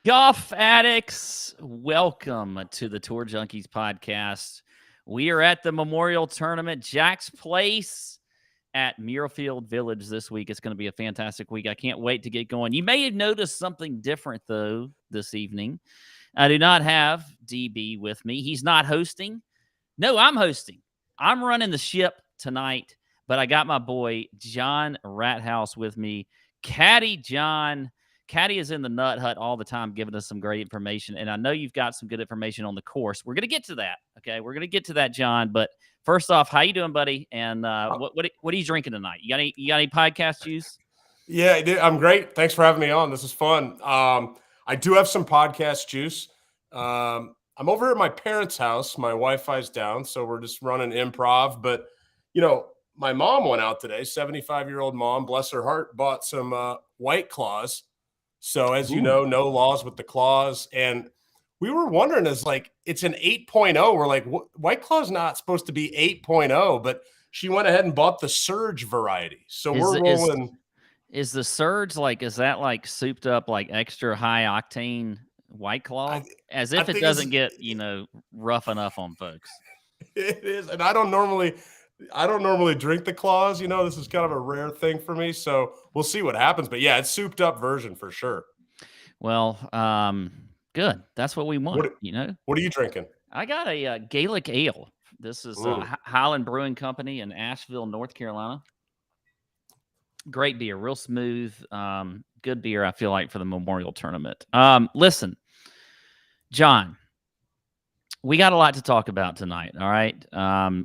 Golf addicts, welcome to the Tour Junkies podcast. We are at the Memorial Tournament, Jack's Place at Muirfield Village this week. It's going to be a fantastic week. I can't wait to get going. You may have noticed something different, though, this evening. I do not have DB with me. He's not hosting. No, I'm hosting. I'm running the ship tonight, but I got my boy John Rathouse with me. Caddy John. Caddy is in the Nut Hut all the time, giving us some great information. And I know you've got some good information on the course. We're going to get to that. Okay, we're going to get to that, John. But first off, how you doing, buddy? And what are you drinking tonight? You got any podcast juice? Yeah, I'm great. Thanks for having me on. This is fun. I do have some podcast juice. I'm over at my parents' house. My Wi-Fi's down, so we're just running improv. But, my mom went out today, 75-year-old mom, bless her heart, bought some White Claws. So as you know, no laws with the claws. And we were wondering, it's an 8.0. We're like, White Claw's not supposed to be 8.0, but she went ahead and bought the Surge variety. So we're rolling. Is the Surge is that like souped up, like extra high octane White Claw? As if it doesn't get, rough enough on folks. It is. And I don't normally drink the claws. This is kind of a rare thing for me. So we'll see what happens. But yeah, it's souped up version for sure. Well, good. That's what we want. What are you drinking? I got a Gaelic Ale. This is Highland Brewing Company in Asheville, North Carolina. Great beer, real smooth. Good beer, I feel like, for the Memorial Tournament. Listen, John, we got a lot to talk about tonight, all right?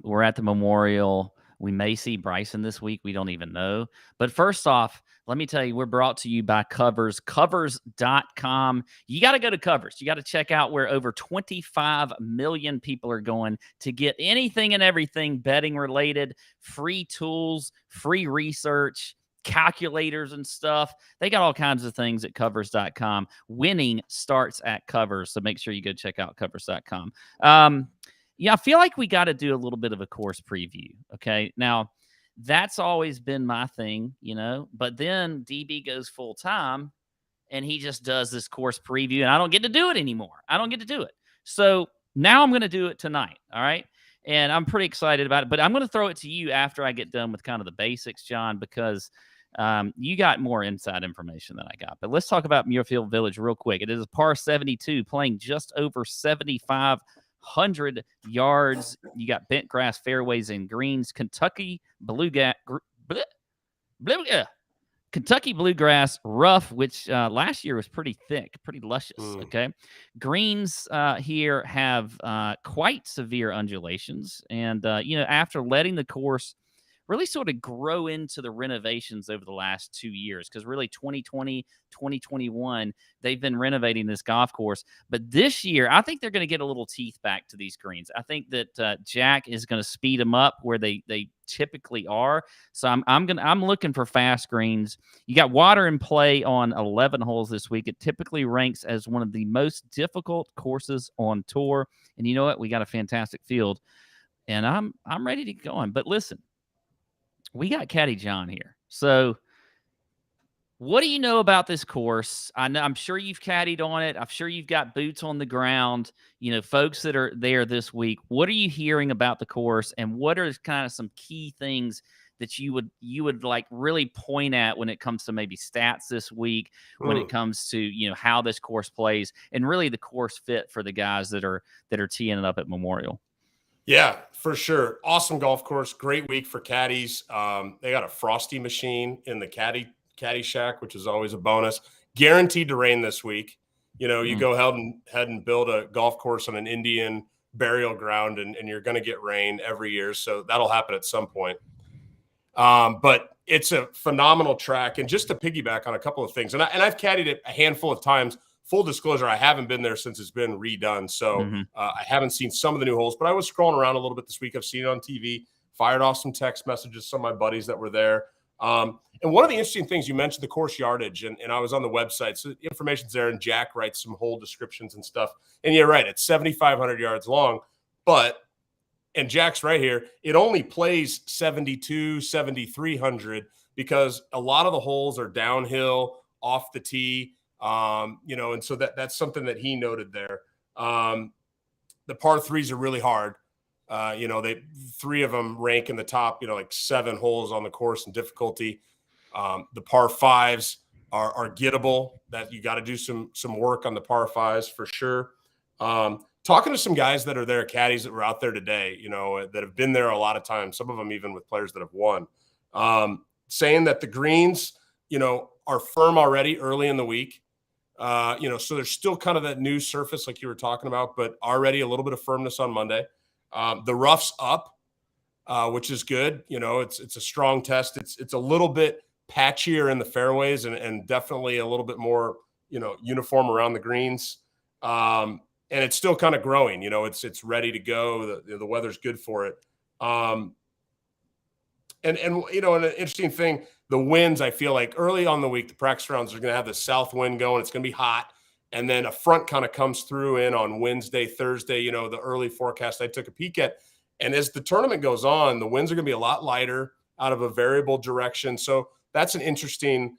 We're at the Memorial. We may see Bryson this week. We don't even know. But first off, let me tell you, we're brought to you by Covers, covers.com. You got to go to Covers. You got to check out where over 25 million people are going to get anything and everything betting related, free tools, free research, calculators and stuff. They got all kinds of things at covers.com. Winning starts at Covers, so make sure you go check out covers.com. I feel like we got to do a little bit of a course preview. Okay, now that's always been my thing, but then DB goes full time and he just does this course preview and I don't get to do it anymore. I don't get to do it. So now I'm going to do it tonight. All right. And I'm pretty excited about it, but I'm going to throw it to you after I get done with kind of the basics, John, because you got more inside information than I got. But let's talk about Muirfield Village real quick. It is a par 72, playing just over 7,500 yards. You got bent grass fairways and greens. Kentucky bluegrass rough, which last year was pretty thick, pretty luscious. Okay, greens here have quite severe undulations, and after letting the course really sort of grow into the renovations over the last 2 years, because really 2020, 2021, they've been renovating this golf course. But this year, I think they're going to get a little teeth back to these greens. I think that Jack is going to speed them up where they typically are. So I'm looking for fast greens. You got water in play on 11 holes this week. It typically ranks as one of the most difficult courses on tour. And you know what? We got a fantastic field, and I'm ready to get going. But listen, we got Caddy John here. So what do you know about this course? I'm sure you've caddied on it. I'm sure you've got boots on the ground, folks that are there this week. What are you hearing about the course, and what are kind of some key things that you would like really point at when it comes to maybe stats this week, when it comes to, how this course plays and really the course fit for the guys that are teeing it up at Memorial? Yeah, for sure. Awesome golf course. Great week for caddies. They got a frosty machine in the caddy shack, which is always a bonus. Guaranteed to rain this week. You go ahead and build a golf course on an Indian burial ground, and you're going to get rain every year. So that'll happen at some point. But it's a phenomenal track. And just to piggyback on a couple of things, and I've caddied it a handful of times. Full disclosure, I haven't been there since it's been redone. So I haven't seen some of the new holes, but I was scrolling around a little bit this week. I've seen it on TV, fired off some text messages, some of my buddies that were there. And one of the interesting things, you mentioned the course yardage, and I was on the website. So the information's there, and Jack writes some hole descriptions and stuff. And you're right, it's 7,500 yards long. And Jack's right here, it only plays 72, 7,300 because a lot of the holes are downhill, off the tee. And so that's something that he noted there. The par threes are really hard. Three of them rank in the top, like 7 holes on the course in difficulty. The par fives are gettable. That you got to do some work on the par fives for sure. Talking to some guys that are there, caddies that were out there today, that have been there a lot of times, some of them even with players that have won, saying that the greens, are firm already early in the week. So there's still kind of that new surface like you were talking about, but already a little bit of firmness on Monday. The rough's up, which is good. It's a strong test. It's a little bit patchier in the fairways and definitely a little bit more, uniform around the greens. And it's still kind of growing, it's ready to go. The weather's good for it. And an interesting thing, the winds, I feel like early on the week, the practice rounds are going to have the south wind going. It's going to be hot. And then a front kind of comes through in on Wednesday, Thursday, the early forecast I took a peek at. And as the tournament goes on, the winds are going to be a lot lighter out of a variable direction. So that's an interesting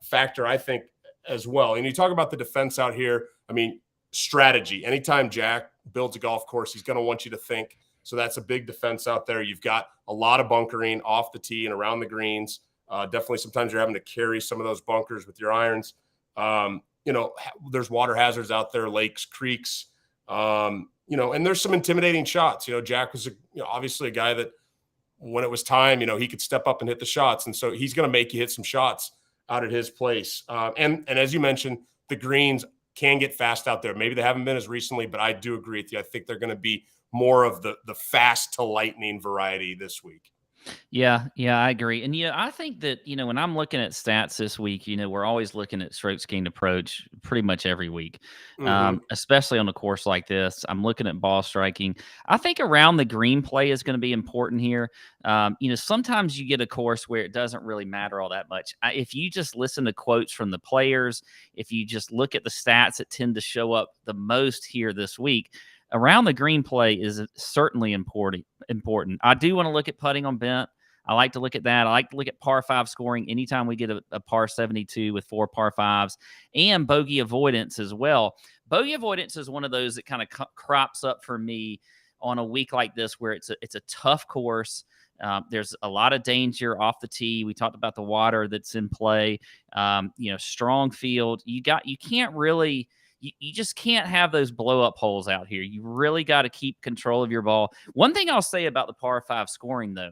factor, I think, as well. And you talk about the defense out here. I mean, strategy. Anytime Jack builds a golf course, he's going to want you to think. So that's a big defense out there. You've got a lot of bunkering off the tee and around the greens. Definitely sometimes you're having to carry some of those bunkers with your irons. There's water hazards out there, lakes, creeks, and there's some intimidating shots. Jack was obviously a guy that when it was time, he could step up and hit the shots. And so he's going to make you hit some shots out at his place. And as you mentioned, the greens can get fast out there. Maybe they haven't been as recently, but I do agree with you. I think they're going to be more of the fast to lightning variety this week. Yeah, I agree. And I think that, when I'm looking at stats this week, we're always looking at strokes gained approach pretty much every week. Especially on a course like this. I'm looking at ball striking. I think around the green play is going to be important here. Sometimes you get a course where it doesn't really matter all that much. If you just listen to quotes from the players, if you just look at the stats that tend to show up the most here this week, around the green play is certainly important. I do want to look at putting on bent. I like to look at that. I like to look at par 5 scoring anytime we get a par 72 with 4 par 5s, and bogey avoidance as well. Bogey avoidance is one of those that kind of crops up for me on a week like this where it's a tough course. There's a lot of danger off the tee. We talked about the water that's in play. Strong field. You can't really. You just can't have those blow-up holes out here. You really got to keep control of your ball. One thing I'll say about the par 5 scoring, though,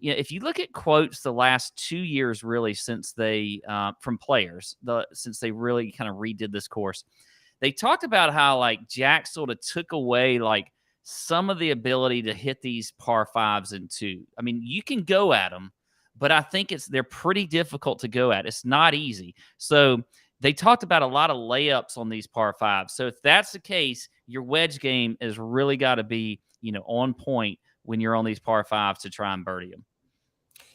if you look at quotes the last 2 years, really, since they from players, since they really kind of redid this course, they talked about how like Jack sort of took away like some of the ability to hit these par 5s in 2. I mean, you can go at them, but I think they're pretty difficult to go at. It's not easy. So they talked about a lot of layups on these par 5s. So if that's the case, your wedge game has really got to be, on point when you're on these par 5s to try and birdie them.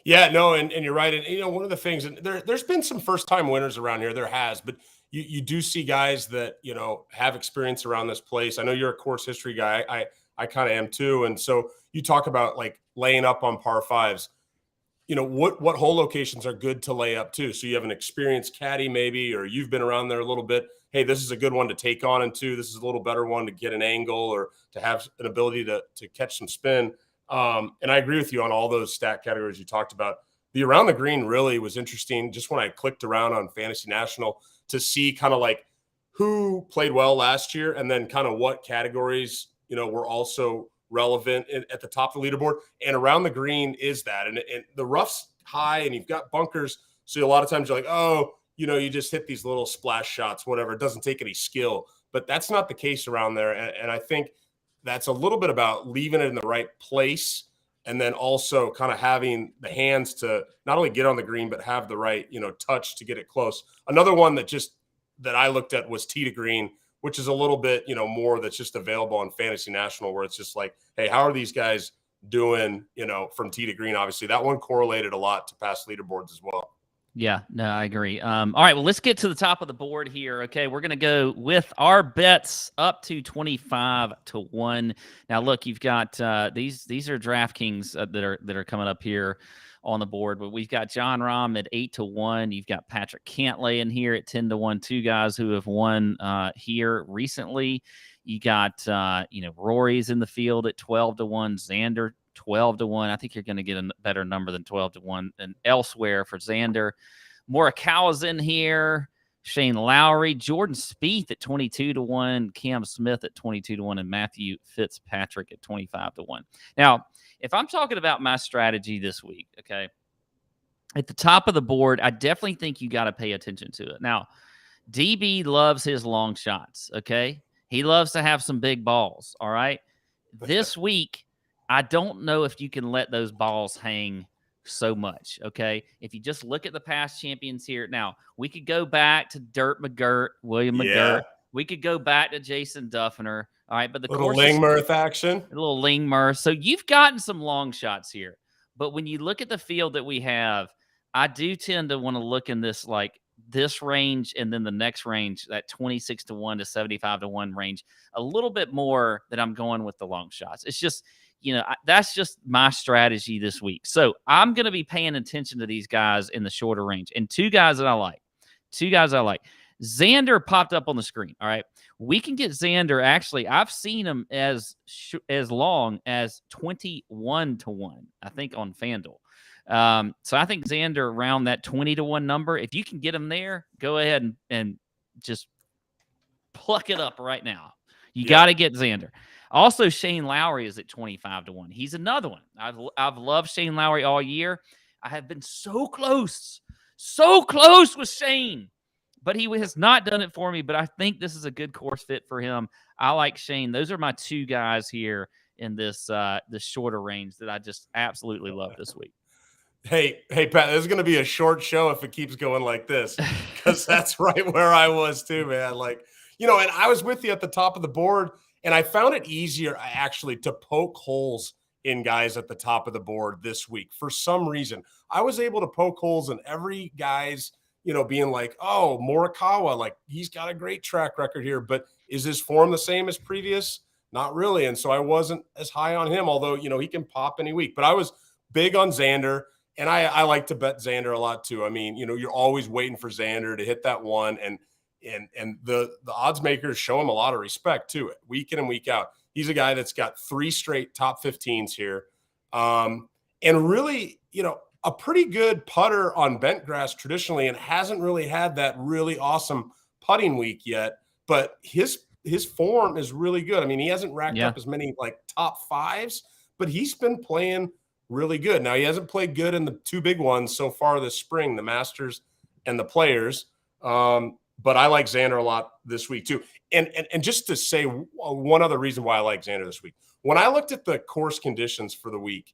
Yeah, no, and you're right. And, one of the things, and there's been some first-time winners around here. There has, but you do see guys that, have experience around this place. I know you're a course history guy. I kind of am too. And so you talk about like laying up on par 5s. What hole locations are good to lay up to? So you have an experienced caddy maybe, or you've been around there a little bit. Hey, this is a good one to take on into. This is a little better one to get an angle or to have an ability to catch some spin. And I agree with you on all those stat categories you talked about. The around the green really was interesting. Just when I clicked around on Fantasy National to see kind of like who played well last year and then kind of what categories, were also relevant at the top of the leaderboard. And around the green is that. And the rough's high and you've got bunkers. So a lot of times you're like, oh, you just hit these little splash shots, whatever. It doesn't take any skill. But that's not the case around there. And I think that's a little bit about leaving it in the right place and then also kind of having the hands to not only get on the green, but have the right, touch to get it close. Another one that I looked at was tee to green, which is a little bit, more that's just available on Fantasy National, where it's just like, hey, how are these guys doing, from tee to green? Obviously, that one correlated a lot to past leaderboards as well. Yeah, no, I agree. All right, well, let's get to the top of the board here. Okay, we're going to go with our bets up to 25-1. Now, look, you've got these are DraftKings that are coming up here on the board, but we've got John Rahm at 8-1. You've got Patrick Cantlay in here at 10-1. Two guys who have won here recently. You got Rory's in the field at 12-1. Xander 12-1. I think you're going to get a better number than 12-1 than elsewhere for Xander. Morikawa's in here. Shane Lowry, Jordan Spieth at 22-1, Cam Smith at 22-1, and Matthew Fitzpatrick at 25-1. Now, if I'm talking about my strategy this week, okay, at the top of the board, I definitely think you got to pay attention to it. Now, DB loves his long shots, okay? He loves to have some big balls, all right? This week, I don't know if you can let those balls hang so much, okay? If you just look at the past champions here. Now, we could go back to Dirt McGirt, William McGirt. We could go back to Jason Duffner, all right? But the little Lingmerth action. A little Lingmerth. So you've gotten some long shots here. But when you look at the field that we have, I do tend to want to look in this this range and then the next range, that 26-1 to 75-1 range, a little bit more that I'm going with the long shots. It's just, that's just my strategy this week. So I'm going to be paying attention to these guys in the shorter range. And two guys I like. Xander popped up on the screen. All right. We can get Xander. Actually, I've seen him as long as 21-1, I think, on FanDuel. So I think Xander around that 20-1 number. If you can get him there, go ahead and just pluck it up right now. You got to get Xander. Also, Shane Lowry is at 25-1. He's another one. I've loved Shane Lowry all year. I have been so close with Shane, but he has not done it for me. But I think this is a good course fit for him. I like Shane. Those are my two guys here in this shorter range that I just absolutely love this week. Hey, Pat, this is going to be a short show if it keeps going like this, because that's right where I was too, man. And I was with you at the top of the board, and I found it easier actually to poke holes in guys at the top of the board this week. For some reason, I was able to poke holes in every guy's, being like, oh, Morikawa, he's got a great track record here, but is his form the same as previous? Not really. And so I wasn't as high on him, although, he can pop any week. But I was big on Xander. And I like to bet Xander a lot too. I mean, you're always waiting for Xander to hit that one, and the odds makers show him a lot of respect too, week in and week out. He's a guy that's got 3 straight top 15s here, and really, a pretty good putter on bent grass traditionally, and hasn't really had that really awesome putting week yet. But his form is really good. I mean, he hasn't racked up as many top 5s, but he's been playing really good. Now, he hasn't played good in the 2 big ones so far this spring, the Masters and the Players. But I like Xander a lot this week too. And just to say one other reason why I like Xander this week, when I looked at the course conditions for the week,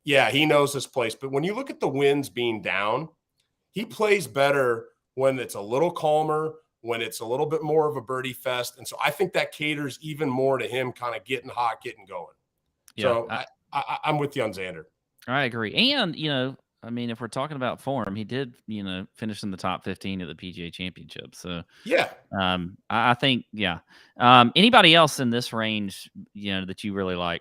he knows this place. But when you look at the winds being down, he plays better when it's a little calmer, when it's a little bit more of a birdie fest. And so I think that caters even more to him kind of getting hot, getting going. Yeah, so I'm with you on Xander. I agree. And, I mean, if we're talking about form, he did, finish in the top 15 of the PGA Championship. So, I think, anybody else in this range, that you really like?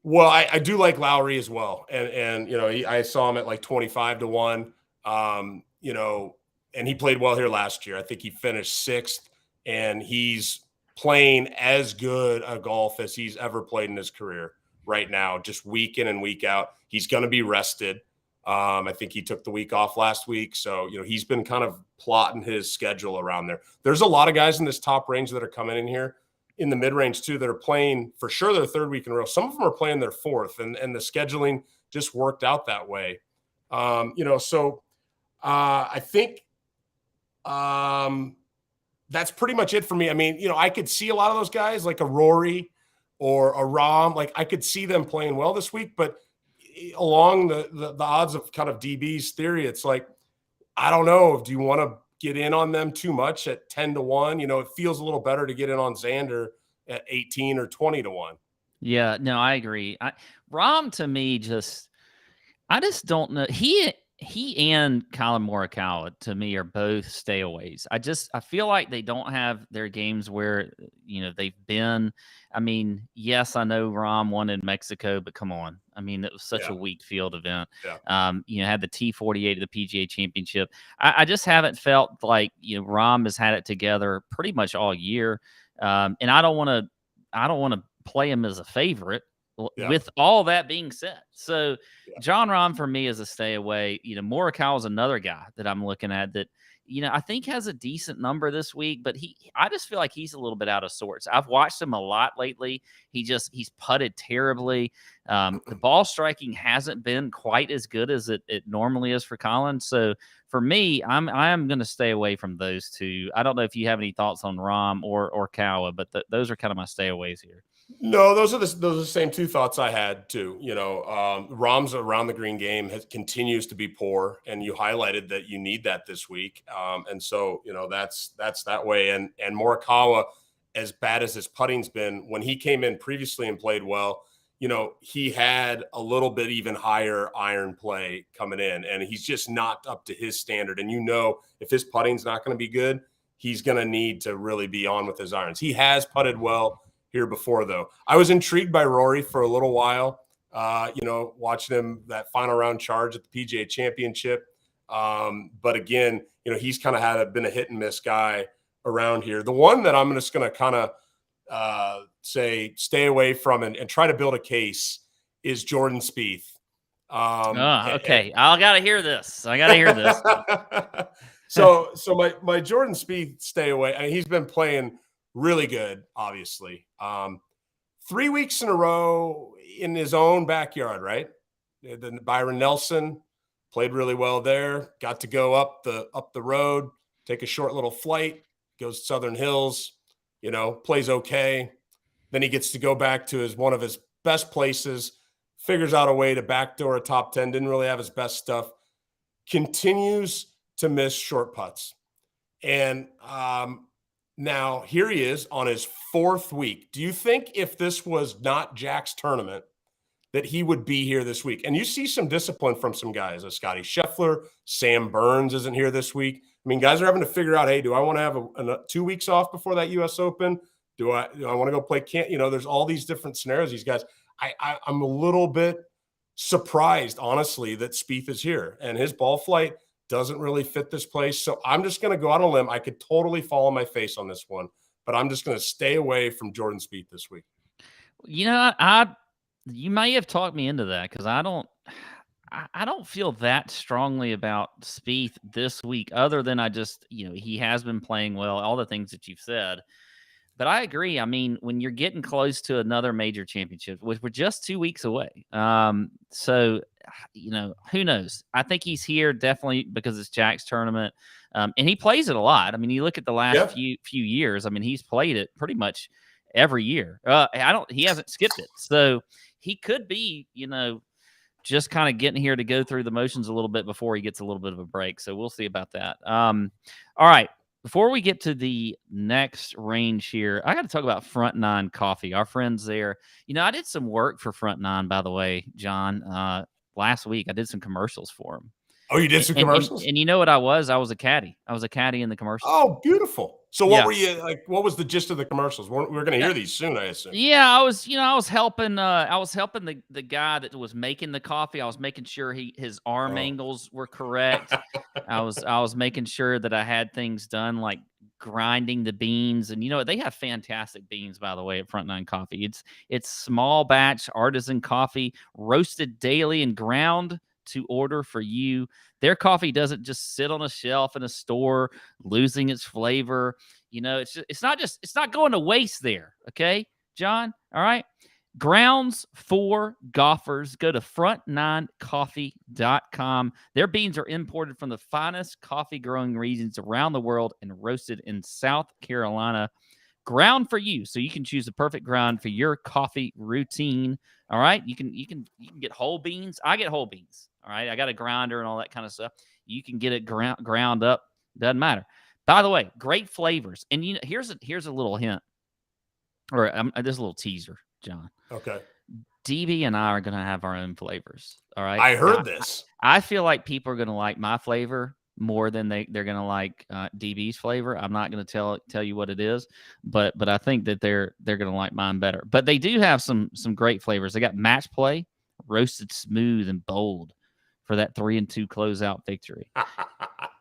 Well, I do like Lowry as well. And I saw him at 25-1, and he played well here last year. I think he finished 6th, and he's playing as good a golf as he's ever played in his career right now, just week in and week out. He's going to be rested. I think he took the week off last week. So, he's been kind of plotting his schedule around there. There's a lot of guys in this top range that are coming in here in the mid-range too, that are playing for sure their 3rd week in a row. Some of them are playing their 4th, and the scheduling just worked out that way. So I think that's pretty much it for me. I mean, I could see a lot of those guys like a Rory or a Rahm, I could see them playing well this week, but along the odds of kind of DB's theory, it's I don't know. Do you want to get in on them too much at 10-1? It feels a little better to get in on Xander at 18 or 20-1. Yeah, no, I agree. Rahm to me I just don't know. he and Colin Morikawa to me are both stayaways. I feel like they don't have their games where they've been. I mean, yes, I know Rahm won in Mexico, but come on, I mean it was such a weak field event. Yeah. Had the T48 of the PGA Championship. I just haven't felt like Rahm has had it together pretty much all year, and I don't want to play him as a favorite. Yeah. With all that being said, so Yeah. John Rahm for me is a stay away. Morikawa is another guy that I'm looking at that I think has a decent number this week, but I just feel like he's a little bit out of sorts. I've watched him a lot lately. He's putted terribly. The ball striking hasn't been quite as good as it normally is for Colin. So for me, I am going to stay away from those two. I don't know if you have any thoughts on Rahm or Kawa, but those are kind of my stayaways here. No, those are the same two thoughts I had too. Rahm's around the green game continues to be poor, and you highlighted that you need that this week. And so that's that way. And Morikawa, as bad as his putting's been, when he came in previously and played well, he had a little bit even higher iron play coming in, and he's just not up to his standard. And if his putting's not going to be good, he's going to need to really be on with his irons. He has putted well here before, though. I was intrigued by Rory for a little while, watching him that final round charge at the PGA Championship. But again, he's kind of been a hit and miss guy around here. The one that I'm just going to kind of say stay away from and try to build a case is Jordan Spieth. Okay. I got to hear this. So my Jordan Spieth stay away. I mean, he's been playing really good, obviously. 3 weeks in a row in his own backyard, right? Then Byron Nelson played really well there. Got to go up the road, take a short little flight, goes to Southern Hills, plays okay. Then he gets to go back to one of his best places, figures out a way to backdoor a top 10, didn't really have his best stuff, continues to miss short putts. And now, here he is on his 4th week. Do you think if this was not Jack's tournament that he would be here this week? And you see some discipline from some guys. Scotty Scheffler, Sam Burns isn't here this week. I mean, guys are having to figure out, hey, do I want to have 2 weeks off before that U.S. Open? Do I want to go play there's all these different scenarios. These guys, I'm a little bit surprised, honestly, that Spieth is here. And his ball flight doesn't really fit this place. So I'm just going to go out on a limb. I could totally fall on my face on this one, but I'm just going to stay away from Jordan Spieth this week. You may have talked me into that because I don't feel that strongly about Spieth this week, other than he has been playing well, all the things that you've said. But I agree. I mean, when you're getting close to another major championship, which we're just 2 weeks away. So, who knows? I think he's here definitely because it's Jack's tournament. And he plays it a lot. I mean, you look at the last few years. I mean, he's played it pretty much every year. He hasn't skipped it. So he could be, just kind of getting here to go through the motions a little bit before he gets a little bit of a break. So we'll see about that. All right. Before we get to the next range here, I got to talk about Front Nine Coffee, our friends there. I did some work for Front Nine, by the way, John. Last week, I did some commercials for them. Oh, you did some commercials? And you know what I was? I was a caddy. I was a caddy in the commercials. Oh, beautiful. So what were you like? What was the gist of the commercials? We're going to hear these soon, I assume. Yeah, I was helping. I was helping the guy that was making the coffee. I was making sure his arm angles were correct. I was making sure that I had things done like grinding the beans, and they have fantastic beans, by the way, at Front Nine Coffee. It's small batch artisan coffee, roasted daily and ground to order for you. Their coffee doesn't just sit on a shelf in a store losing its flavor. It's not going to waste there. Okay, John. All right. Grounds for golfers. Go to front9coffee.com. Their beans are imported from the finest coffee growing regions around the world and roasted in South Carolina. Ground for you, so you can choose the perfect ground for your coffee routine. All right, you can get whole beans. I get whole beans. All right, I got a grinder and all that kind of stuff. You can get it ground up. Doesn't matter. By the way, great flavors. And here's a little hint, or there's a little teaser, John. Okay. DB and I are going to have our own flavors. All right. I heard this. I feel like people are going to like my flavor more than they're going to like DB's flavor. I'm not going to tell you what it is, but I think that they're going to like mine better. But they do have some great flavors. They got match play, roasted smooth and bold for that 3-2 closeout victory.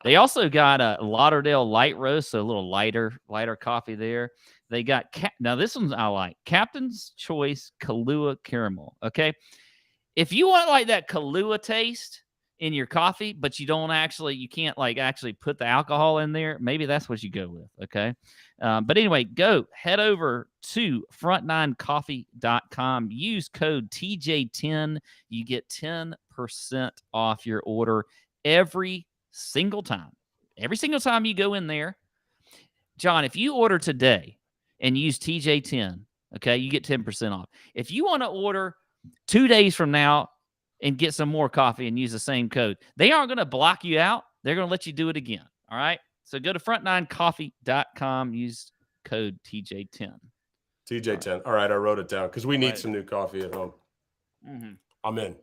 They also got a Lauderdale light roast, so a little lighter coffee there. They got now this one's I like Captain's Choice Kahlua Caramel. Okay, if you want like that Kahlua taste in your coffee, but you can't actually put the alcohol in there, maybe that's what you go with. Okay, but anyway, head over to front9coffee.com. Use code TJ10. You get 10% off your order every single time. Every single time you go in there. John, if you order today and use TJ10, okay, you get 10% off. If you want to order 2 days from now and get some more coffee and use the same code, they aren't going to block you out. They're going to let you do it again. All right. So go to front9coffee.com, use code TJ10. TJ10. All right. I wrote it down because we need some new coffee at home. Mm-hmm. I'm in.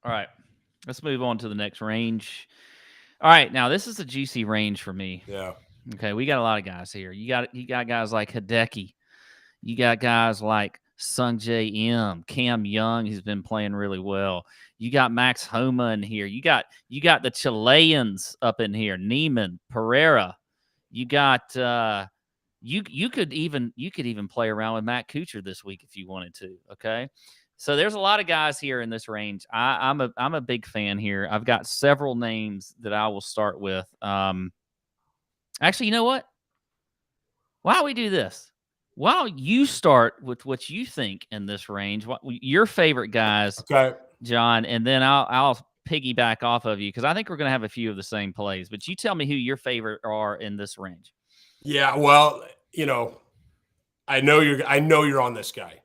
All right. Let's move on to the next range. All right. Now, this is a juicy range for me. Yeah. Okay. We got a lot of guys here. You got guys like Hideki. You got guys like Sungjae M, Cam Young, who's been playing really well. You got Max Homa in here. You got the Chileans up in here, Neiman, Pereira. You got you could even play around with Matt Kuchar this week if you wanted to. Okay, so there's a lot of guys here in this range. I'm a big fan here. I've got several names that I will start with. Actually, you know what? Why don't we do this? Why don't you start with what you think in this range? What your favorite guys, okay, John, and then I'll piggyback off of you because I think we're going to have a few of the same plays. But you tell me who your favorite are in this range. Yeah, well, I know you're on this guy.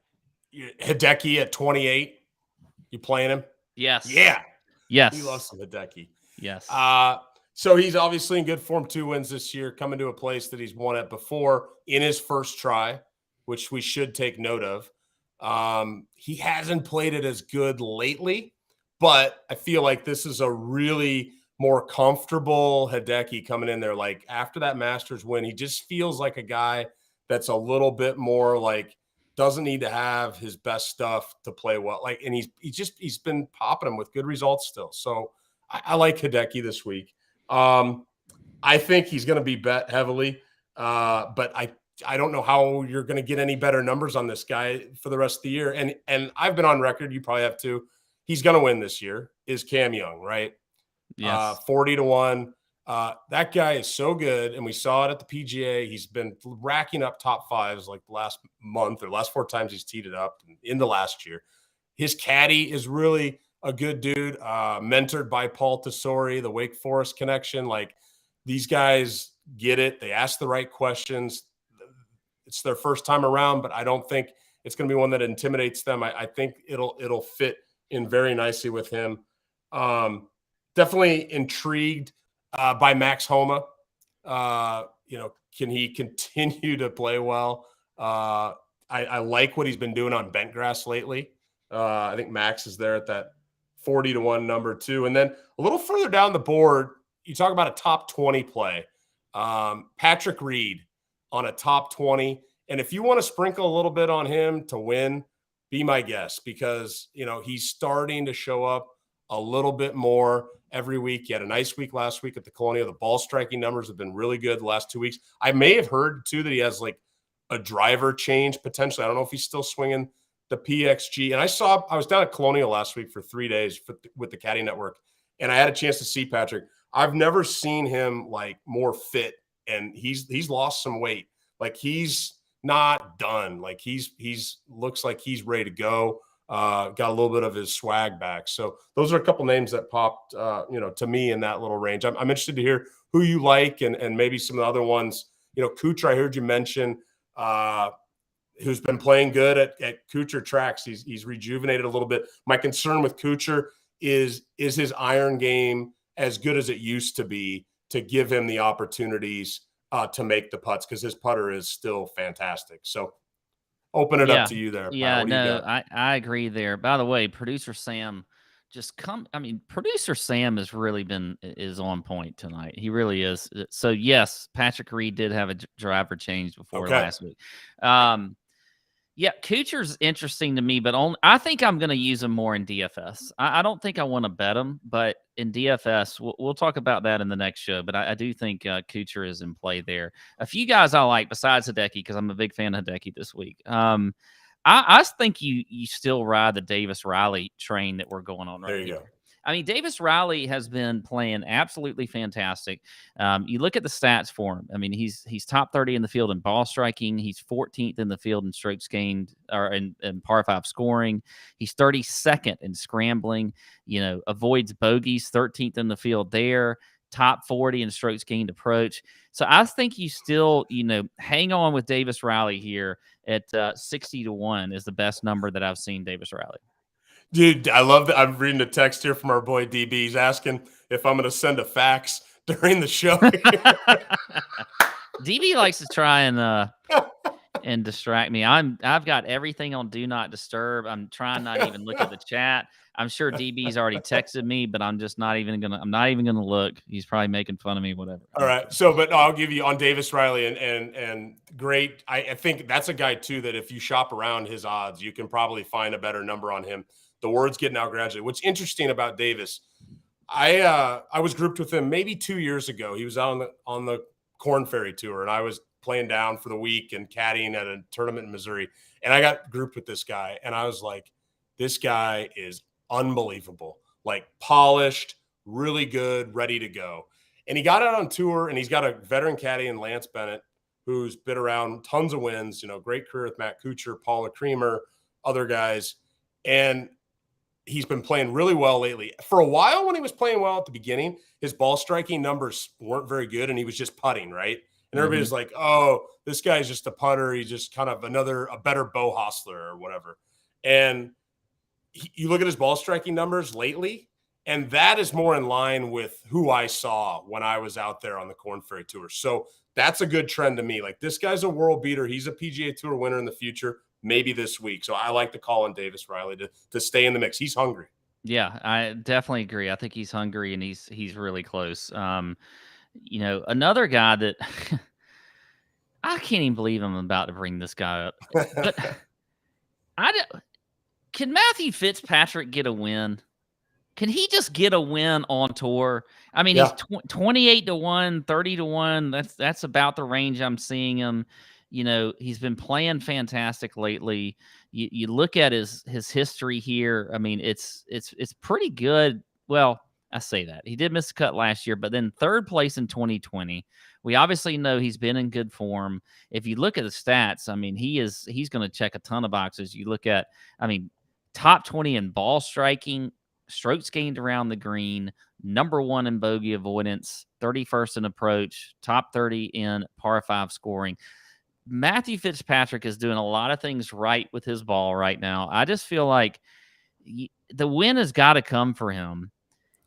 Hideki at 28. You playing him? Yes. Yeah. Yes. He loves some Hideki. Yes. So he's obviously in good form. 2 wins this year, coming to a place that he's won at before in his first try, which we should take note of. He hasn't played it as good lately, but I feel like this is a really more comfortable Hideki coming in there. Like after that Masters win, he just feels like a guy that's a little bit more like doesn't need to have his best stuff to play well. Like, and he's been popping them with good results still. So I like Hideki this week. I think he's going to be bet heavily, but I don't know how you're going to get any better numbers on this guy for the rest of the year. And I've been on record, you probably have too. He's going to win this year. Is Cam Young, right? Yes. 40-1. That guy is so good, and we saw it at the PGA. He's been racking up top fives like the last month or last 4 times he's teed it up in the last year. His caddy is really a good dude, mentored by Paul Tesori, the Wake Forest connection. Like these guys get it. They ask the right questions. It's their first time around, but I don't think it's going to be one that intimidates them. I think it'll fit in very nicely with him. Definitely intrigued by Max Homa. Can he continue to play well? I like what he's been doing on bent grass lately. I think Max is there at that 40-1 number 2. And then a little further down the board, you talk about a top 20 play. Patrick Reed on a top 20. And if you want to sprinkle a little bit on him to win, be my guest because, he's starting to show up a little bit more every week. He had a nice week last week at the Colonial. The ball striking numbers have been really good the last 2 weeks. I may have heard too that he has like a driver change potentially. I don't know if he's still swinging the PXG. And I was down at Colonial last week for 3 days with the Caddy Network, and I had a chance to see Patrick. I've never seen him like more fit, and he's lost some weight. Like he's not done. Like he's looks like he's ready to go. Got a little bit of his swag back. So those are a couple names that popped, to me in that little range. I'm interested to hear who you like and maybe some of the other ones. Kuchar, I heard you mention, who's been playing good at Kuchar tracks. He's rejuvenated a little bit. My concern with Kuchar is his iron game as good as it used to be to give him the opportunities to make the putts because his putter is still fantastic. So open it up to you there, Yeah, Pat. What do you no, got? I agree there. By the way, producer Sam producer Sam has really is on point tonight. He really is. So yes, Patrick Reed did have a driver change before Okay. last week. Yeah, Kuchar's interesting to me, but I think I'm going to use him more in DFS. I don't think I want to bet him, but in DFS, we'll talk about that in the next show. But I do think Kuchar is in play there. A few guys I like besides Hideki, because I'm a big fan of Hideki this week. I think you still ride the Davis Riley train that we're going on right There you here. go. I mean, Davis Riley has been playing absolutely fantastic. You look at the stats for him. I mean, he's top 30 in the field in ball striking. He's 14th in the field in strokes gained or in par 5 scoring. He's 32nd in scrambling. Avoids bogeys, 13th in the field there. Top 40 in strokes gained approach. So I think you still, hang on with Davis Riley here at 60-1 is the best number that I've seen Davis Riley. Dude, I love that. I'm reading a text here from our boy DB. He's asking if I'm going to send a fax during the show. DB likes to try and distract me. I've got everything on do not disturb. I'm trying not to even look at the chat. I'm sure DB's already texted me, but I'm not even gonna look. He's probably making fun of me, whatever. All right. So, but I'll give you on Davis Riley and great. I think that's a guy too, that if you shop around his odds, you can probably find a better number on him. The word's getting out gradually. What's interesting about Davis, I was grouped with him maybe 2 years ago. He was out on the Corn Ferry Tour, and I was playing down for the week and caddying at a tournament in Missouri. And I got grouped with this guy, and I was like, this guy is unbelievable, like polished, really good, ready to go. And he got out on tour, and he's got a veteran caddy in Lance Bennett, who's been around tons of wins, great career with Matt Kuchar, Paula Creamer, other guys. And he's been playing really well lately. For a while, when he was playing well at the beginning, his ball striking numbers weren't very good, and he was just putting, right? And everybody's like, oh, this guy's just a putter. He's just kind of a better Bo Hostler or whatever. And you look at his ball striking numbers lately, and that is more in line with who I saw when I was out there on the Corn Ferry Tour. So that's a good trend to me. Like, this guy's a world beater. He's a PGA Tour winner in the future, maybe this week. So I like to call on Davis Riley to stay in the mix. He's hungry. Yeah, I definitely agree. I think he's hungry, and he's really close. Another guy that I can't even believe I'm about to bring this guy up, but can Matthew Fitzpatrick get a win? Can he just get a win on tour? I mean, he's 28-1, 30-1. That's about the range I'm seeing him. He's been playing fantastic lately. You look at his history here. I mean, it's pretty good. Well, I say that. He did miss a cut last year, but then third place in 2020. We obviously know he's been in good form. If you look at the stats, I mean, he's going to check a ton of boxes. You look at, top 20 in ball striking, strokes gained around the green, number 1 in bogey avoidance, 31st in approach, top 30 in par 5 scoring. Matthew Fitzpatrick is doing a lot of things right with his ball right now. I just feel like the win has got to come for him.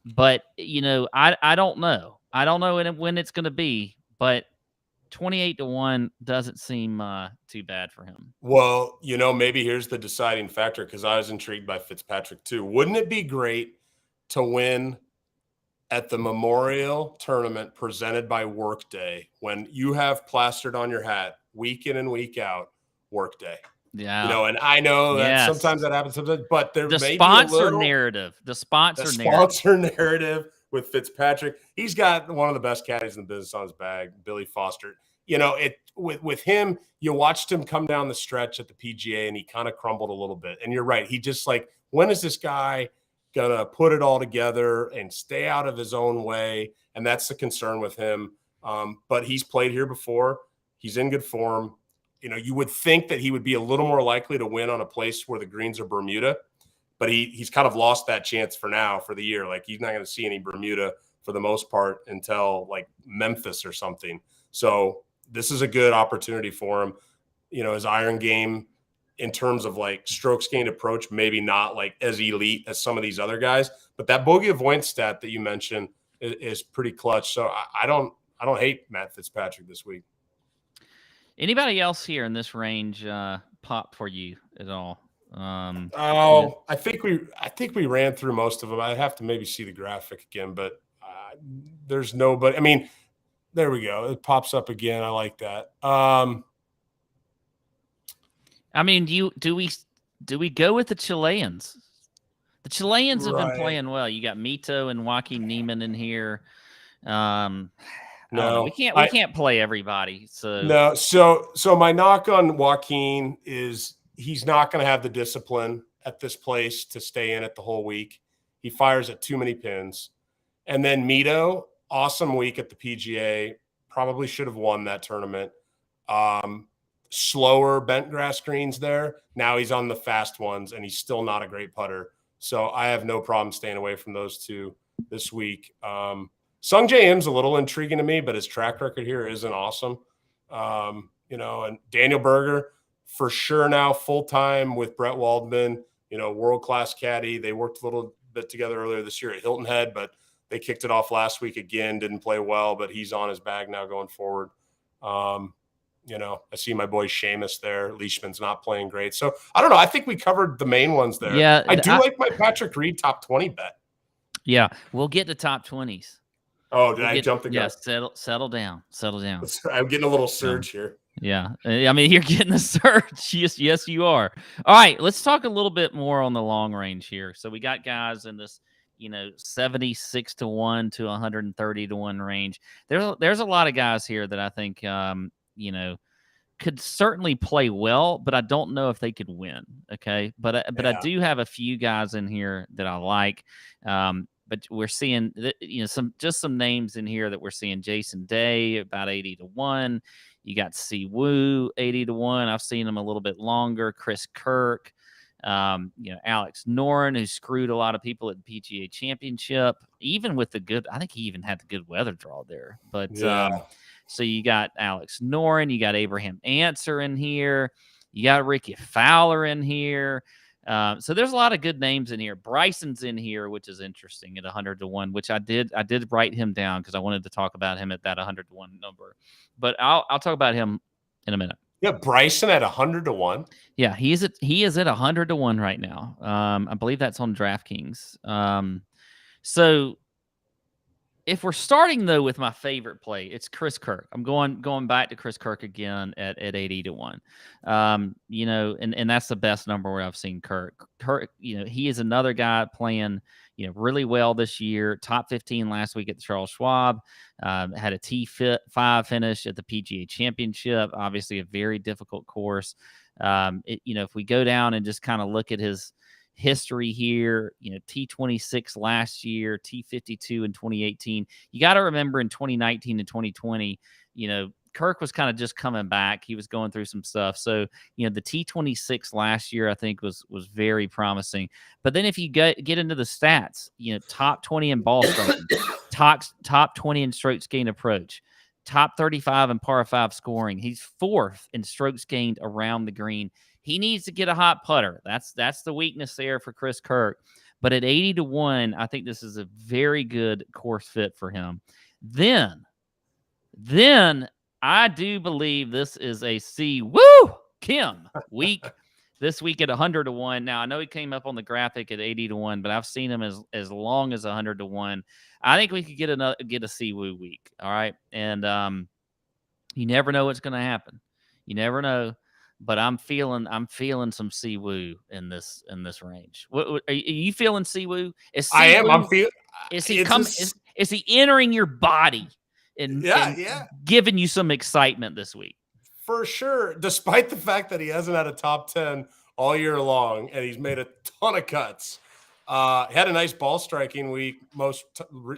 But, I don't know. I don't know when it's going to be, but 28-1 doesn't seem too bad for him. Well, maybe here's the deciding factor, because I was intrigued by Fitzpatrick too. Wouldn't it be great to win at the Memorial Tournament presented by Workday when you have plastered on your hat week in and week out Workday? Yeah. And I know that sometimes that happens, but there the may sponsor be a little narrative. The sponsor narrative with Fitzpatrick. He's got one of the best caddies in the business on his bag, Billy Foster. With him, you watched him come down the stretch at the PGA, and he kind of crumbled a little bit. And you're right. He just when is this guy going to put it all together and stay out of his own way? And that's the concern with him. But he's played here before. He's in good form. You would think that he would be a little more likely to win on a place where the greens are Bermuda, but he's kind of lost that chance for now, for the year. Like, he's not going to see any Bermuda for the most part until Memphis or something. So this is a good opportunity for him. His iron game in terms of strokes gained approach, maybe not as elite as some of these other guys, but that bogey avoidance stat that you mentioned is pretty clutch. So I don't hate Matt Fitzpatrick this week. Anybody else here in this range pop for you at all? I think we ran through most of them. I have to maybe see the graphic again, but there's nobody. I mean, there we go. It pops up again. I like that. I mean, do we go with the Chileans? The Chileans have been playing well. You got Mito and Joaquin Neiman in here. I don't know. We can't play everybody. So no. So my knock on Joaquin is he's not going to have the discipline at this place to stay in it the whole week. He fires at too many pins. And then Mito, awesome week at the PGA. Probably should have won that tournament. Slower bent grass greens there. Now he's on the fast ones, and he's still not a great putter. So I have no problem staying away from those two this week. Sung Jae Im's a little intriguing to me, but his track record here isn't awesome. And Daniel Berger, for sure now, full-time with Brett Waldman, world-class caddy. They worked a little bit together earlier this year at Hilton Head, but they kicked it off last week again, didn't play well, but he's on his bag now going forward. I see my boy Seamus there. Leishman's not playing great. So I don't know. I think we covered the main ones there. Yeah. I do like my Patrick Reed top 20 bet. Yeah. We'll get to top 20s. Oh, I jump the gun? Yeah, settle down. I'm getting a little surge here. Yeah. I mean, you're getting the surge. Yes, you are. All right. Let's talk a little bit more on the long range here. So we got guys in this, 76 to 1 to 130 to 1 range. There's a lot of guys here that I think, could certainly play well, but I don't know if they could win. Okay. But I do have a few guys in here that I like. But we're seeing, some names in here that we're seeing. Jason Day about 80 to 1. You got Si Woo 80 to 1. I've seen him a little bit longer. Chris Kirk, Alex Noren, who screwed a lot of people at the PGA Championship, even with I think he even had the good weather draw there. But so you got Alex Noren, you got Abraham Answer in here, you got Ricky Fowler in here. So there's a lot of good names in here. Bryson's in here, which is interesting at 100 to 1, which I did write him down because I wanted to talk about him at that 100 to 1 number. But I'll talk about him in a minute. Yeah, Bryson at 100 to 1. Yeah, he is at 100 to 1 right now. I believe that's on DraftKings. So if we're starting though with my favorite play, it's Chris Kirk. I'm going back to Chris Kirk again at 80 to 1. And that's the best number where I've seen Kirk. Kirk, he is another guy playing, really well this year. Top 15 last week at the Charles Schwab. Had a T5 finish at the PGA Championship. Obviously a very difficult course. If we go down and just kind of look at his history here, T26 last year, T52 in 2018. You got to remember in 2019 and 2020, Kirk was kind of just coming back. He was going through some stuff. So, the T26 last year, I think was very promising. But then if you get into the stats, top 20 in ball striking, top 20 in strokes gained approach, top 35 in par 5 scoring. He's 4th in strokes gained around the green. He needs to get a hot putter. That's the weakness there for Chris Kirk. But at 80 to 1, I think this is a very good course fit for him. Then I do believe this is a Si Woo Kim week. This week at 100 to 1. Now, I know he came up on the graphic at 80 to 1, but I've seen him as long as 100 to 1. I think we could get a Si Woo week. All right. And you never know what's going to happen. You never know. But I'm feeling some Si Woo in this range. What are you feeling, Si Woo? I am. I'm feeling. Is he coming? Is he entering your body and giving you some excitement this week? For sure. Despite the fact that he hasn't had a top 10 all year long, and he's made a ton of cuts. Had a nice ball striking week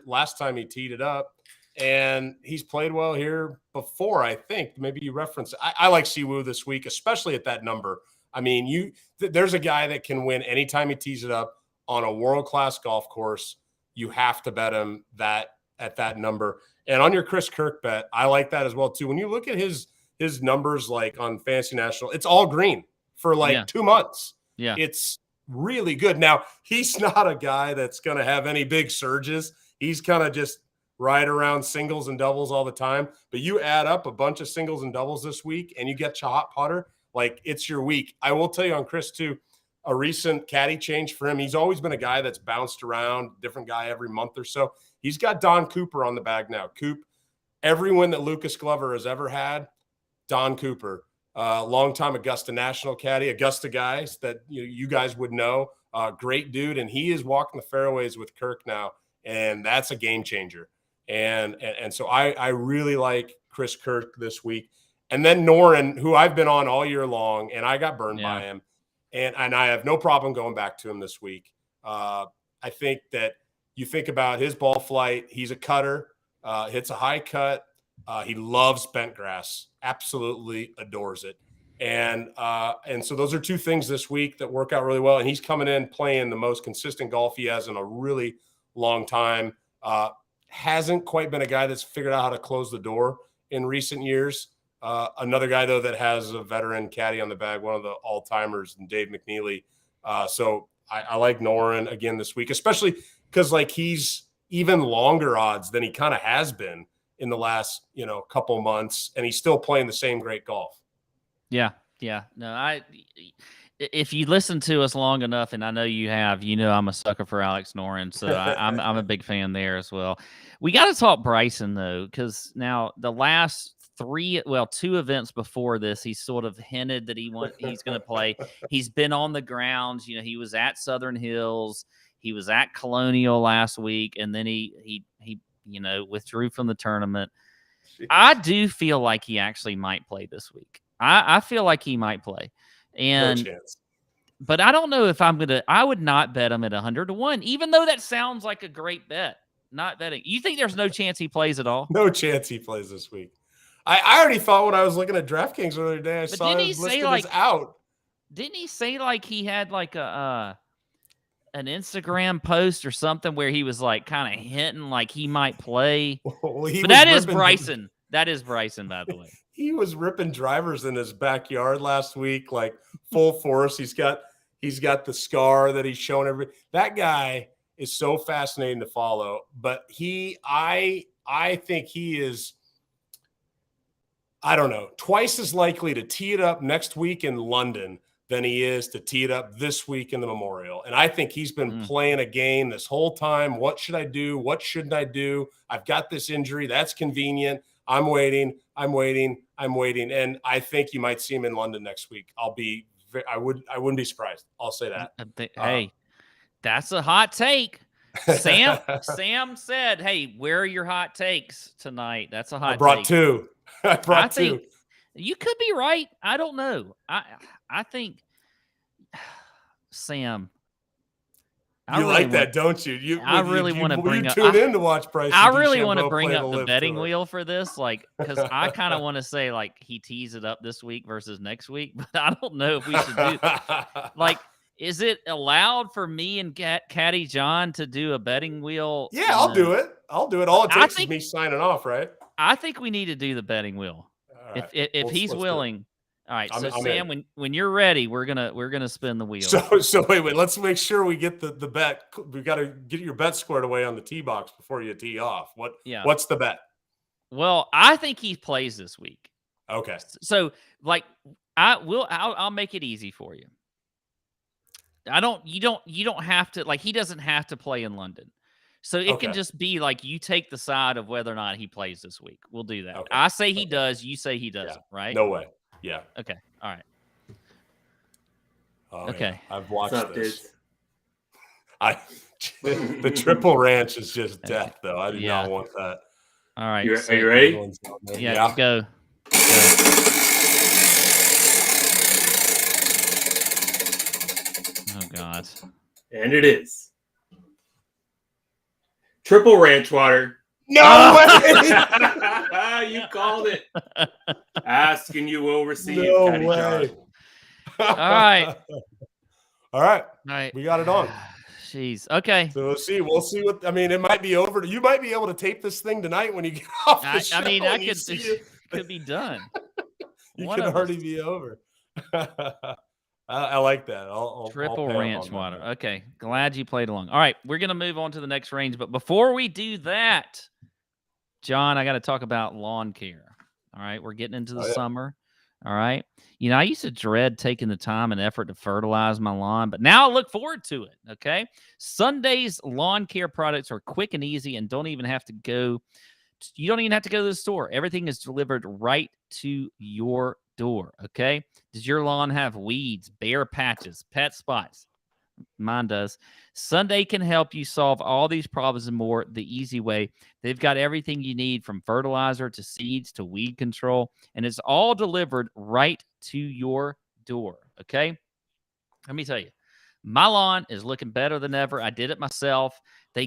last time he teed it up. And he's played well here before, I think. Maybe you referenced it. I like Si Woo this week, especially at that number. I mean, there's a guy that can win anytime he tees it up on a world-class golf course. You have to bet him at that number. And on your Chris Kirk bet, I like that as well, too. When you look at his numbers, like on Fantasy National, it's all green for 2 months. Yeah. It's really good. Now, he's not a guy that's going to have any big surges. He's kind of just right around singles and doubles all the time. But you add up a bunch of singles and doubles this week and you get your hot putter, like it's your week. I will tell you on Chris too, a recent caddy change for him. He's always been a guy that's bounced around, different guy every month or so. He's got Don Cooper on the bag now. Coop, every win that Lucas Glover has ever had, Don Cooper, longtime Augusta National caddy, Augusta guys that you guys would know, great dude. And he is walking the fairways with Kirk now, and that's a game changer. And so I really like Chris Kirk this week. And then Noren, who I've been on all year long, and I got burned by him. And I have no problem going back to him this week. I think that you think about his ball flight. He's a cutter, hits a high cut. He loves bent grass, absolutely adores it. And so those are two things this week that work out really well. And he's coming in playing the most consistent golf he has in a really long time. Hasn't quite been a guy that's figured out how to close the door in recent years. Another guy, though, that has a veteran caddy on the bag, one of the all-timers, and Dave McNeely. So I like Noren again this week, especially because like he's even longer odds than he kind of has been in the last, couple months, and he's still playing the same great golf. Yeah. No, if you listen to us long enough, and I know you have, I'm a sucker for Alex Noren, so I'm a big fan there as well. We got to talk Bryson though, because now the last 2 events before this, he sort of hinted that he's going to play. He's been on the grounds. He was at Southern Hills, he was at Colonial last week, and then he withdrew from the tournament. Jeez. I do feel like he actually might play this week. I feel like he might play. And no chance. But I don't know if I would not bet him at 100-1, even though that sounds like a great bet. Not betting. You think there's no chance he plays at all? No chance he plays this week. I already thought when I was looking at DraftKings the other day, I saw his listed as out. Didn't he say like he had like an Instagram post or something where he was like kind of hinting like he might play? But that is Bryson. That is Bryson, by the way. He was ripping drivers in his backyard last week, like full force. He's got the scar that he's showing everybody. That guy is so fascinating to follow. But I think he is, I don't know, twice as likely to tee it up next week in London than he is to tee it up this week in the Memorial. And I think he's been playing a game this whole time. What should I do? What shouldn't I do? I've got this injury. That's convenient. I'm waiting. And I think you might see him in London next week. I wouldn't be surprised. I'll say that. Hey, that's a hot take. Sam said, hey, where are your hot takes tonight? That's a hot take. I brought two. You could be right. I don't know. I think Sam. You really like that, don't you? I really want to bring up. Tune in to watch Bryson. I really want to bring up the betting wheel for this, because I kind of want to say like he tees it up this week versus next week, but I don't know if we should do. Is it allowed for me and Caddy John to do a betting wheel? Yeah, I'll do it. All it takes is me signing off, right? I think we need to do the betting wheel. Right. If he's willing. All right, so Sam, when you're ready, we're gonna spin the wheel. So wait, let's make sure we get the bet. We got to get your bet squared away on the tee box before you tee off. What's the bet? Well, I think he plays this week. Okay. So I'll make it easy for you. You don't have to, he doesn't have to play in London. So it can just be like you take the side of whether or not he plays this week. We'll do that. Okay. I say he does, you say he doesn't, right? No way. Yeah. Okay. All right. Oh, okay. Yeah. I've watched this. The triple ranch is just death, though. I do not want that. All right. Are you ready? Yeah. Go. Oh God. And it is triple ranch water. No way! You called it. Ask and you will receive. No way. All right. All right. We got it on. Jeez. Okay. So we'll see. What it might be over. You might be able to tape this thing tonight when you get off the show. Could be done. You could already be over. I like that. Triple ranch water. Okay. Glad you played along. All right. We're going to move on to the next range. But before we do that, John, I got to talk about lawn care. All right. We're getting into the summer. All right. I used to dread taking the time and effort to fertilize my lawn, but now I look forward to it. Okay. Sunday's lawn care products are quick and easy and you don't even have to go to the store. Everything is delivered right to your door. Okay. Does your lawn have weeds, bare patches, pet spots? Mine does. Sunday can help you solve all these problems and more the easy way. They've got everything you need from fertilizer to seeds to weed control, and it's all delivered right to your door. Okay. Let me tell you, my lawn is looking better than ever. I did it myself. They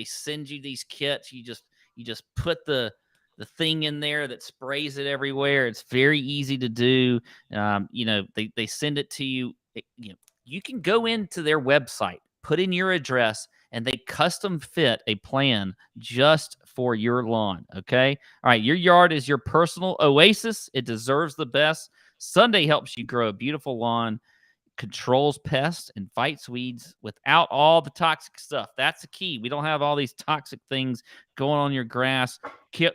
send you these kits. You just put the thing in there that sprays it everywhere. It's very easy to do. They send it to you. You can go into their website, put in your address, and they custom fit a plan just for your lawn. Okay. All right. Your yard is your personal oasis. It deserves the best. Sunday helps you grow a beautiful lawn, controls pests, and fights weeds without all the toxic stuff. That's the key. We don't have all these toxic things going on your grass,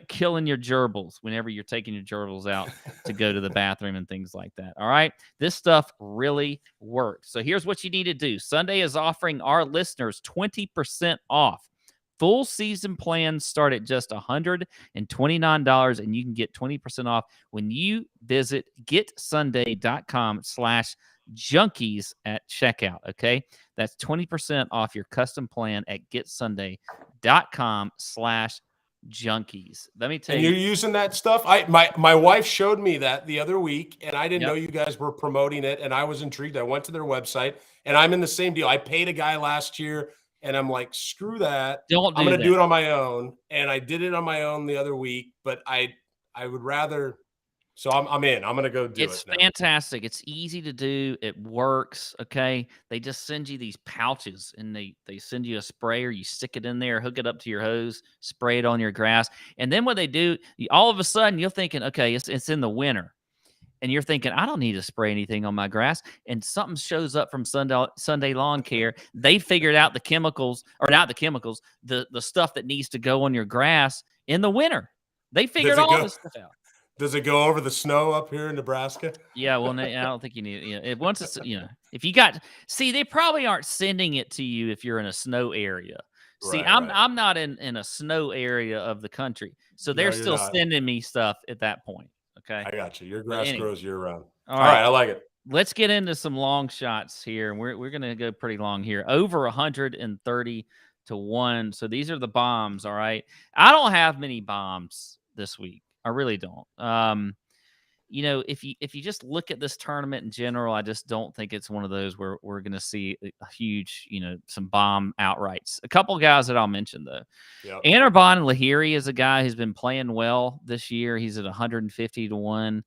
killing your gerbils whenever you're taking your gerbils out to go to the bathroom and things like that. All right. This stuff really works. So here's what you need to do. Sunday is offering our listeners 20% off. Full season plans start at just $129, and you can get 20% off when you visit getsunday.com/junkies at checkout. Okay. That's 20% off your custom plan at getsunday.com/junkies. Let me tell And you. you're using that stuff. My wife showed me that the other week, and I didn't know you guys were promoting it, and I was intrigued. I went to their website, and I'm in the same deal. I paid a guy last year, and I'm like, screw that. I'm going to do it on my own. And I did it on my own the other week, but I would rather. So I'm in. I'm going to go do it. It's fantastic. It's easy to do. It works. Okay. They just send you these pouches and they send you a sprayer. You stick it in there, hook it up to your hose, spray it on your grass. And then what they do, all of a sudden you're thinking, okay, it's in the winter. And you're thinking, I don't need to spray anything on my grass. And something shows up from Sunday Lawn Care. They figured out the chemicals, or not the chemicals, the stuff that needs to go on your grass in the winter. They figured all this stuff out. Does it go over the snow up here in Nebraska? Yeah, well, I don't think you need. Once it's if you they probably aren't sending it to you if you're in a snow area. See, I'm not in a snow area of the country, so they're still sending me stuff at that point. Okay, I got you. Your grass grows year round. All right, I like it. Let's get into some long shots here, and we're going to go pretty long here. Over 130 to 1. So these are the bombs. All right, I don't have many bombs this week. I really don't. If you just look at this tournament in general, I just don't think it's one of those where we're going to see a huge, some bomb outrights. A couple of guys that I'll mention though. Yep. Anirban Lahiri is a guy who's been playing well this year. He's at 150 to 1.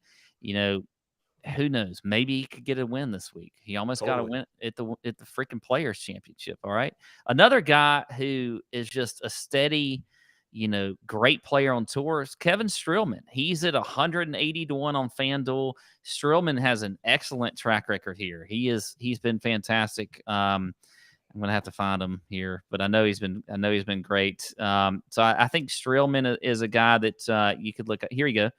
Who knows? Maybe he could get a win this week. He almost got a win at the freaking Players Championship. All right. Another guy who is just a steady, great player on tour is Kevin Streelman. He's at 180 to 1 on FanDuel. Streelman has an excellent track record here. He's been fantastic. I'm going to have to find him here, but I know he's been great. So I think Streelman is a guy that you could look at. Here we go.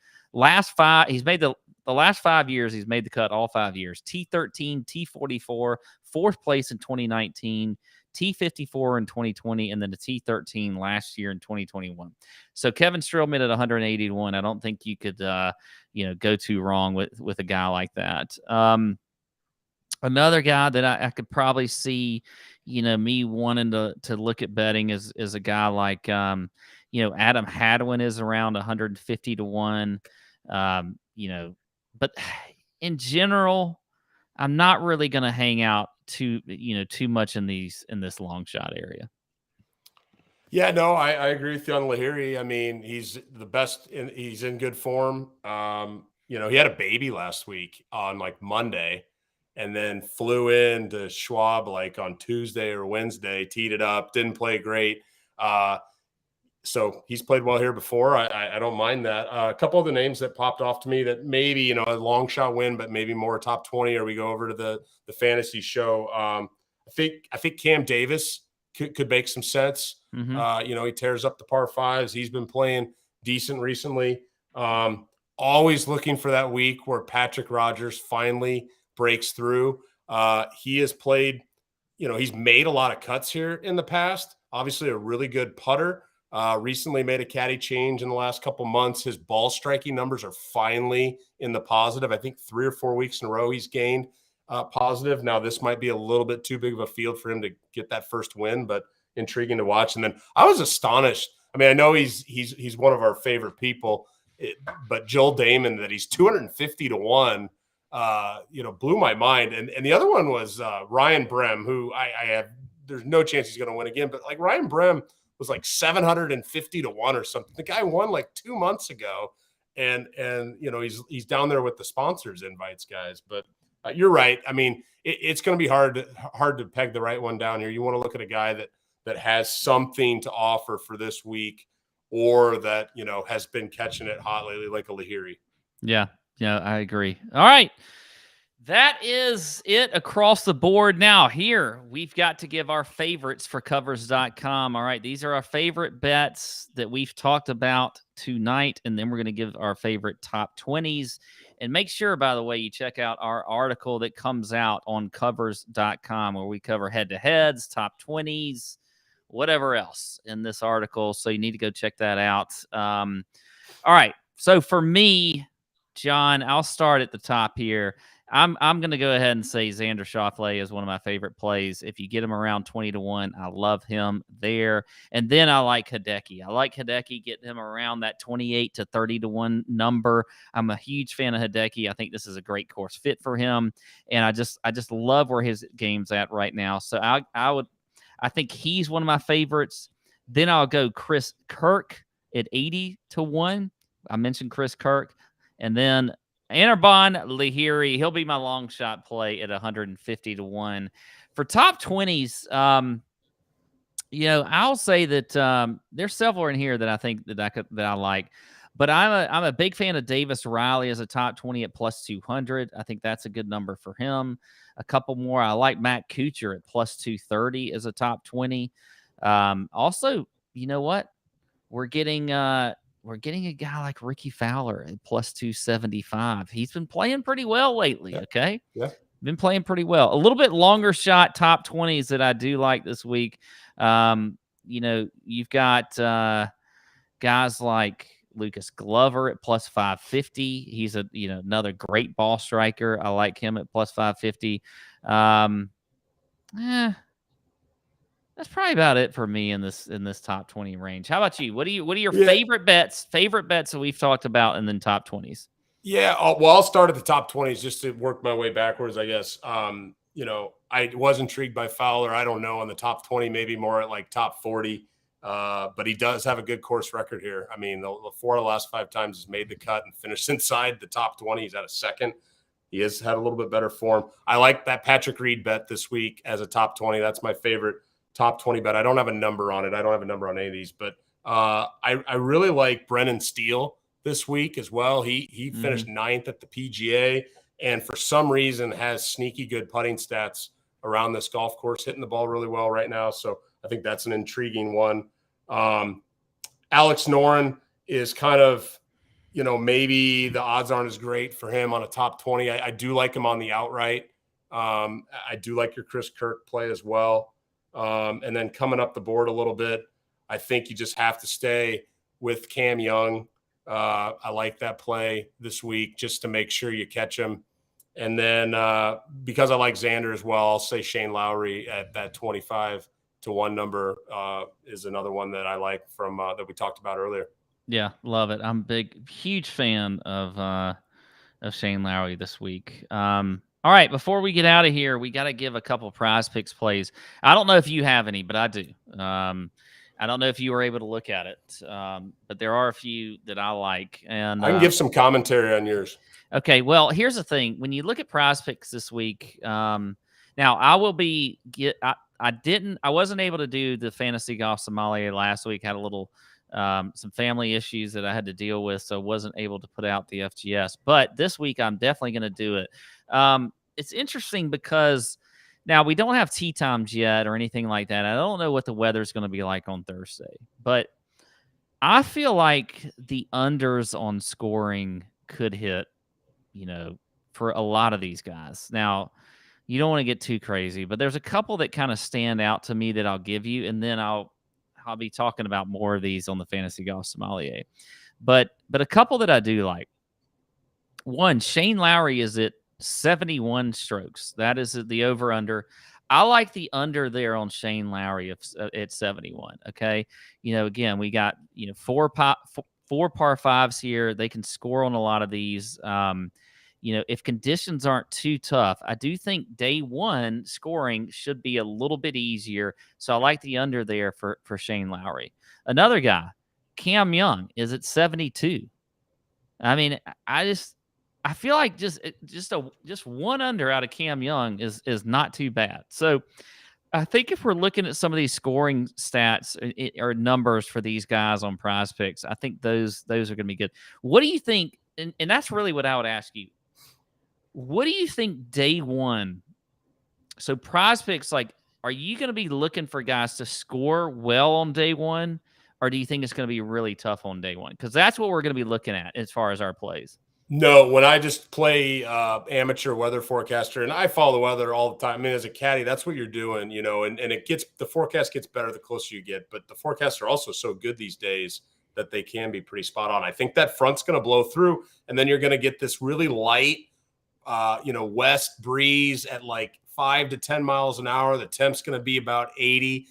He's made the last 5 years, he's made the cut all 5 years. T13, T44, 4th place in 2019, T54 in 2020, and then the T13 last year in 2021. So Kevin Streelman at 180 to 1. I don't think you could, go too wrong with a guy like that. Another guy that I could probably see, me wanting to look at betting is a guy like, Adam Hadwin is around 150 to 1. But in general, I'm not really going to hang out too much in this long shot area. Yeah, no, I agree with you on Lahiri. I mean, he's the best. He's in good form. He had a baby last week on like Monday, and then flew in to Schwab like on Tuesday or Wednesday, teed it up, didn't play great. So he's played well here before. I don't mind that. A couple of the names that popped off to me that maybe, a long shot win, but maybe more top 20, or we go over to the fantasy show. I think Cam Davis could make some sense. Mm-hmm. He tears up the par fives. He's been playing decent recently. always looking for that week where Patrick Rogers finally breaks through. He has played, he's made a lot of cuts here in the past. Obviously, a really good putter. Recently made a caddy change in the last couple months. His ball striking numbers are finally in the positive. I think 3 or 4 weeks in a row he's gained positive. Now, this might be a little bit too big of a field for him to get that first win, but intriguing to watch. And then I was astonished. I mean, I know he's one of our favorite people, but Joel Damon, that he's 250 to 1, blew my mind. And the other one was Ryan Brem, who I have, there's no chance he's going to win again, but like Ryan Brem was like 750 to 1 or something. The guy won like 2 months ago. And he's down there with the sponsors invites, guys. But you're right. I mean, it's going to be hard to peg the right one down here. You want to look at a guy that has something to offer for this week, or that, has been catching it hot lately, like a Lahiri. Yeah, I agree. All right. That is it across the board. Now, here, we've got to give our favorites for covers.com. All right, these are our favorite bets that we've talked about tonight, and then we're going to give our favorite top 20s. And make sure, by the way, you check out our article that comes out on covers.com, where we cover head-to-heads, top 20s, whatever else in this article. So you need to go check that out. All right, so for me, John, I'll start at the top here. I'm going to go ahead and say Xander Schauffele is one of my favorite plays. If you get him around 20 to 1, I love him there. And then I like Hideki. Getting him around that 28 to 30 to 1 number. I'm a huge fan of Hideki. I think this is a great course fit for him. And I just love where his game's at right now. So I think he's one of my favorites. Then I'll go Chris Kirk at 80 to 1. I mentioned Chris Kirk. And then Anirban Lahiri, he'll be my long shot play at 150 to 1. For top 20s, I'll say that there's several in here that I think that I like. But I'm a big fan of Davis Riley as a top 20 at plus 200. I think that's a good number for him. A couple more. I like Matt Kuchar at plus 230 as a top 20. Also, you know what? We're getting a guy like Ricky Fowler at plus 275. He's been playing pretty well lately. Okay. Yeah. Been playing pretty well. A little bit longer shot top 20s that I do like this week. You've got guys like Lucas Glover at plus 550. He's another great ball striker. I like him at plus 550. That's probably about it for me in this top 20 range. How about you? What are your favorite bets that we've talked about in the top 20s? Yeah, I'll start at the top 20s just to work my way backwards, I guess. I was intrigued by Fowler. I don't know, on the top 20, maybe more at like top 40. But he does have a good course record here. I mean, the 4 of the last 5 times he's made the cut and finished inside the top 20. He's at a second. He has had a little bit better form. I like that Patrick Reed bet this week as a top 20. That's my favorite top 20 bet. I don't have a number on it. I don't have a number on any of these, but I really like Brennan Steele this week as well. He finished 9th at the PGA, and for some reason has sneaky good putting stats around this golf course, hitting the ball really well right now. So I think that's an intriguing one. Alex Noren is kind of, maybe the odds aren't as great for him on a top 20. I do like him on the outright. I do like your Chris Kirk play as well. And then coming up the board a little bit, I think you just have to stay with Cam Young. I like that play this week just to make sure you catch him. And then because I like Xander as well, I'll say Shane Lowry at that 25 to 1 number is another one that I like from that we talked about earlier. Yeah, love it. I'm huge fan of Shane Lowry this week. All right, before we get out of here, we got to give a couple Prize Picks plays. I don't know if you have any, but I do. I don't know if you were able to look at it, but there are a few that I like. And I can give some commentary on yours. Okay, well, here's the thing. When you look at Prize Picks this week, now I will be I wasn't able to do the Fantasy Golf Sommelier last week. Had a little some family issues that I had to deal with, so wasn't able to put out the FGS. But this week, I'm definitely going to do it. It's interesting because now we don't have tee times yet or anything like that. I don't know what the weather's going to be like on Thursday, but I feel like the unders on scoring could hit, for a lot of these guys. Now, you don't want to get too crazy, but there's a couple that kind of stand out to me that I'll give you, and then I'll be talking about more of these on the Fantasy Golf Sommelier. But a couple that I do like. One, Shane Lowry is at 71 strokes. That is the over-under. I like the under there on Shane Lowry at 71. Okay. Again, we got, four par fives here. They can score on a lot of these. If conditions aren't too tough, I do think day one scoring should be a little bit easier. So I like the under there for Shane Lowry. Another guy, Cam Young, is at 72. I mean, I feel like just one under out of Cam Young is not too bad. So I think if we're looking at some of these scoring stats or numbers for these guys on Prize Picks, I think those are going to be good. What do you think? And that's really what I would ask you. What do you think day one? So Prize Picks, are you going to be looking for guys to score well on day one, or do you think it's going to be really tough on day one? Because that's what we're going to be looking at as far as our plays. No, when I just play amateur weather forecaster, and I follow the weather all the time. I mean, as a caddy, that's what you're doing, and the forecast gets better the closer you get. But the forecasts are also so good these days that they can be pretty spot on. I think that front's going to blow through, and then you're going to get this really light, west breeze at 5 to 10 miles an hour. The temp's going to be about 80.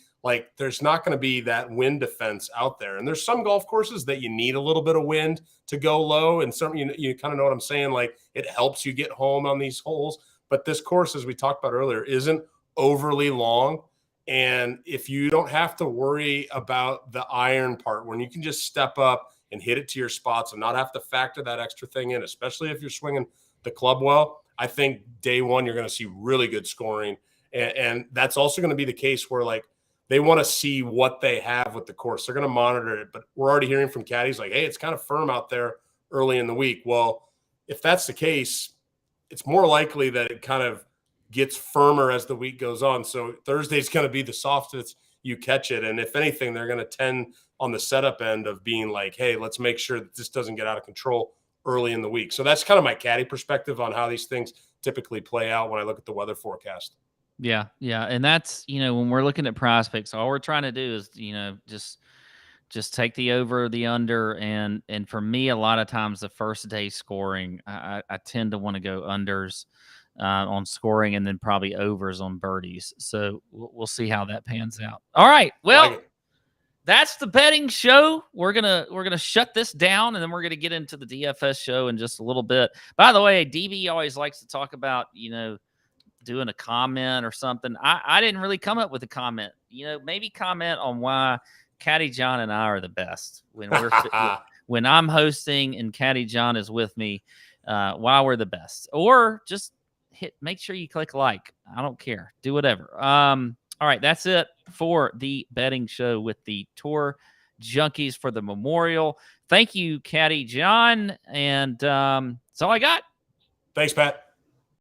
There's not going to be that wind defense out there. And there's some golf courses that you need a little bit of wind to go low. And some, you kind of know what I'm saying? It helps you get home on these holes. But this course, as we talked about earlier, isn't overly long. And if you don't have to worry about the iron part, when you can just step up and hit it to your spots and not have to factor that extra thing in, especially if you're swinging the club well, I think day one, you're going to see really good scoring. And that's also going to be the case where they want to see what they have with the course. They're going to monitor it, but we're already hearing from caddies hey, it's kind of firm out there early in the week. Well, if that's the case, it's more likely that it kind of gets firmer as the week goes on. So Thursday's going to be the softest you catch it. And if anything, they're going to tend on the setup end of being hey, let's make sure that this doesn't get out of control early in the week. So that's kind of my caddy perspective on how these things typically play out when I look at the weather forecast. Yeah. And that's, when we're looking at Prize Picks, all we're trying to do is, just take the over or the under. And for me, a lot of times the first day scoring, I tend to want to go unders on scoring and then probably overs on birdies. So we'll see how that pans out. All right. Well, that's the betting show. We're gonna shut this down, and then we're gonna get into the DFS show in just a little bit. By the way, DB always likes to talk about doing a comment or something. I didn't really come up with a comment. Maybe comment on why Caddy John and I are the best when when I'm hosting and Caddy John is with me. Why we're the best, or just make sure you click like. I don't care. Do whatever. All right, that's it for the betting show with the Tour Junkies for the Memorial. Thank you, Caddy John, and that's all I got. Thanks, Pat.